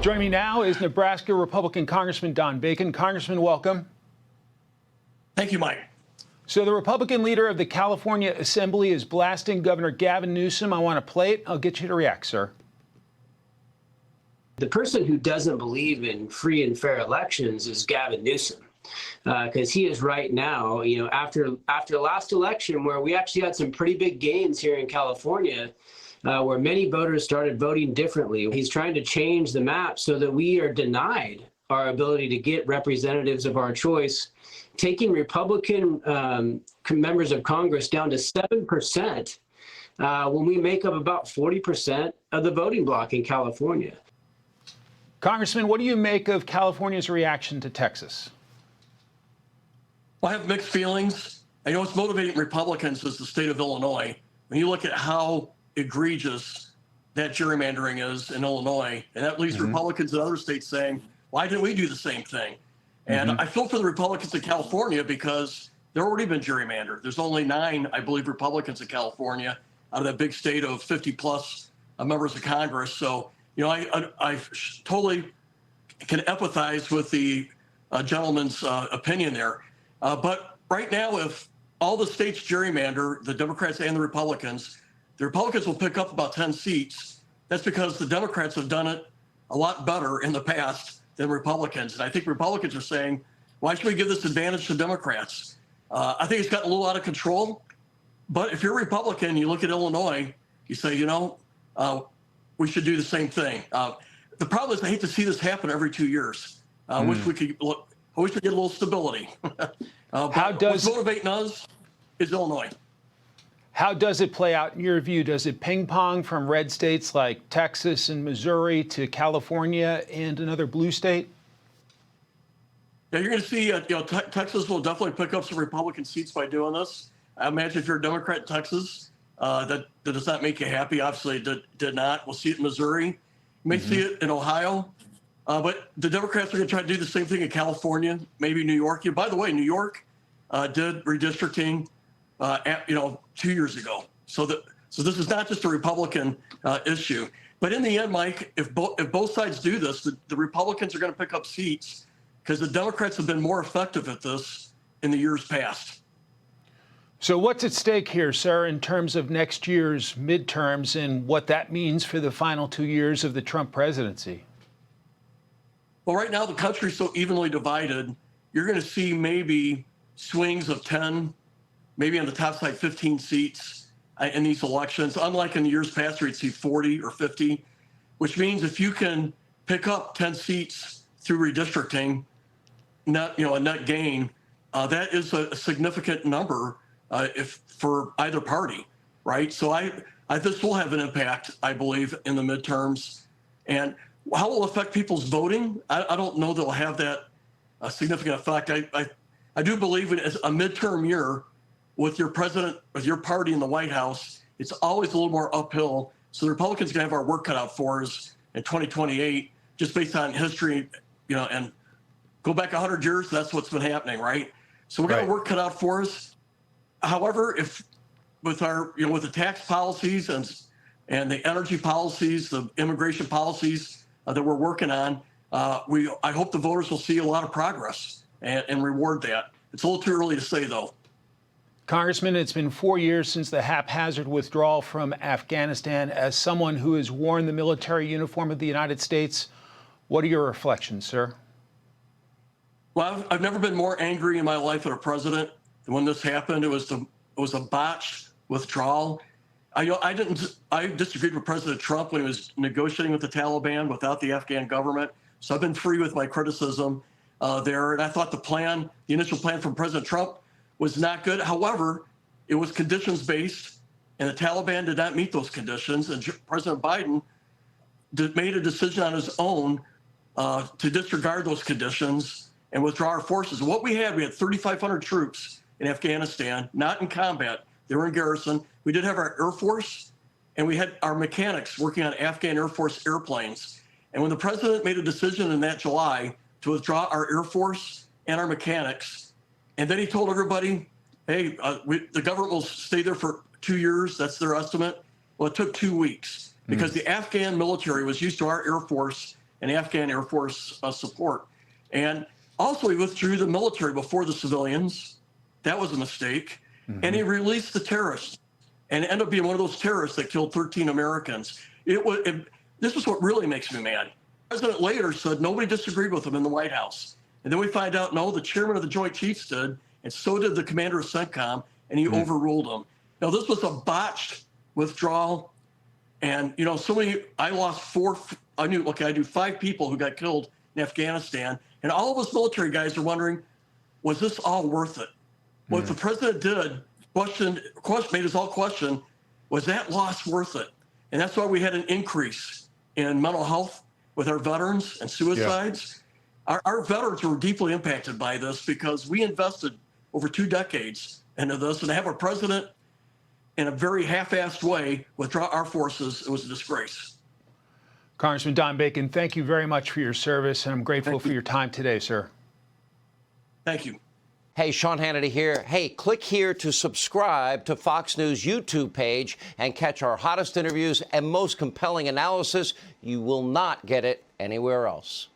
Joining me now is Nebraska Republican Congressman Don Bacon. Congressman, welcome. Thank you, Mike. So the Republican leader of the California Assembly is blasting Governor Gavin Newsom. I want to play it. I'll get you to react, sir. The person who doesn't believe in free and fair elections is Gavin Newsom, because he is right now, after the last election where we actually had some pretty big gains here in California, where many voters started voting differently. He's trying to change the map so that we are denied our ability to get representatives of our choice, taking Republican members of Congress down to 7% when we make up about 40% of the voting bloc in California. Congressman, what do you make of California's reaction to Texas? Well, I have mixed feelings. I know what's motivating Republicans is the state of Illinois. When you look at how egregious that gerrymandering is in Illinois, and that leaves Republicans in other states saying, why didn't we do the same thing? And I feel for the Republicans in California because they've already been gerrymandered. There's only 9, I believe, Republicans in California out of that big state of 50-plus members of Congress. So, I totally can empathize with the gentleman's opinion there. But right now, if all the states gerrymander, the Democrats and the Republicans will pick up about 10 seats. That's because the Democrats have done it a lot better in the past than Republicans. And I think Republicans are saying, why should we give this advantage to Democrats? I think it's gotten a little out of control. But if you're a Republican, you look at Illinois, you say, we should do the same thing. The problem is I hate to see this happen every 2 years. I wish we get a little stability. What's motivating us is Illinois. How does it play out in your view? Does it ping pong from red states like Texas and Missouri to California and another blue state? Yeah, you're going to see, Texas will definitely pick up some Republican seats by doing this. I imagine if you're a Democrat in Texas, that does not make you happy. Obviously, it did not. We'll see it in Missouri. You may see it in Ohio. But the Democrats are going to try to do the same thing in California, maybe New York. By the way, New York did redistricting 2 years ago. So this is not just a Republican issue. But in the end, Mike, if both sides do this, the Republicans are going to pick up seats because the Democrats have been more effective at this in the years past. So what's at stake here, sir, in terms of next year's midterms and what that means for the final 2 years of the Trump presidency? Well, right now, the country's so evenly divided, you're going to see maybe swings of 10, maybe on the top side 15 seats in these elections, unlike in the years past where you'd see 40 or 50, which means if you can pick up 10 seats through redistricting, a net gain, that is a significant number if for either party, right? So this will have an impact, I believe, in the midterms. And how it will affect people's voting, I don't know that it'll have that significant effect. I do believe it is a midterm year with your president, with your party in the White House. It's always a little more uphill. So the Republicans are going to have our work cut out for us in 2028, just based on history, and go back 100 years, that's what's been happening, right? So we're going to work cut out for us. However, if with the tax policies and the energy policies, the immigration policies that we're working on, I hope the voters will see a lot of progress and reward that. It's a little too early to say, though. Congressman, it's been 4 years since the haphazard withdrawal from Afghanistan. As someone who has worn the military uniform of the United States, what are your reflections, sir? Well, I've never been more angry in my life at a president than when this happened. It was a botched withdrawal. I disagreed with President Trump when he was negotiating with the Taliban without the Afghan government. So I've been free with my criticism there. And I thought the initial plan from President Trump was not good. However, it was conditions-based, and the Taliban did not meet those conditions. And President Biden made a decision on his own to disregard those conditions and withdraw our forces. What we had 3,500 troops in Afghanistan, not in combat. They were in garrison. We did have our Air Force, and we had our mechanics working on Afghan Air Force airplanes. And when the president made a decision in that July to withdraw our Air Force and our mechanics, and then he told everybody, hey, the government will stay there for 2 years. That's their estimate. Well, it took 2 weeks because the Afghan military was used to our Air Force and Afghan Air Force support. And also, he withdrew the military before the civilians. That was a mistake. And he released the terrorists and ended up being one of those terrorists that killed 13 Americans. This is what really makes me mad. The president later said nobody disagreed with him in the White House. And then we find out, no, the chairman of the Joint Chiefs did, and so did the commander of CENTCOM, and he overruled him. Now, this was a botched withdrawal. And, you know, I lost I knew 5 people who got killed in Afghanistan. And all of us military guys are wondering, was this all worth it? What the president did, made us all question, was that loss worth it? And that's why we had an increase in mental health with our veterans and suicides. Yeah. Our veterans were deeply impacted by this because we invested over 2 decades into this, and to have a president in a very half-assed way withdraw our forces, it was a disgrace. Congressman Don Bacon, thank you very much for your service, and I'm grateful for your time today, sir. Thank you. Hey, Sean Hannity here. Hey, click here to subscribe to Fox News YouTube page and catch our hottest interviews and most compelling analysis. You will not get it anywhere else.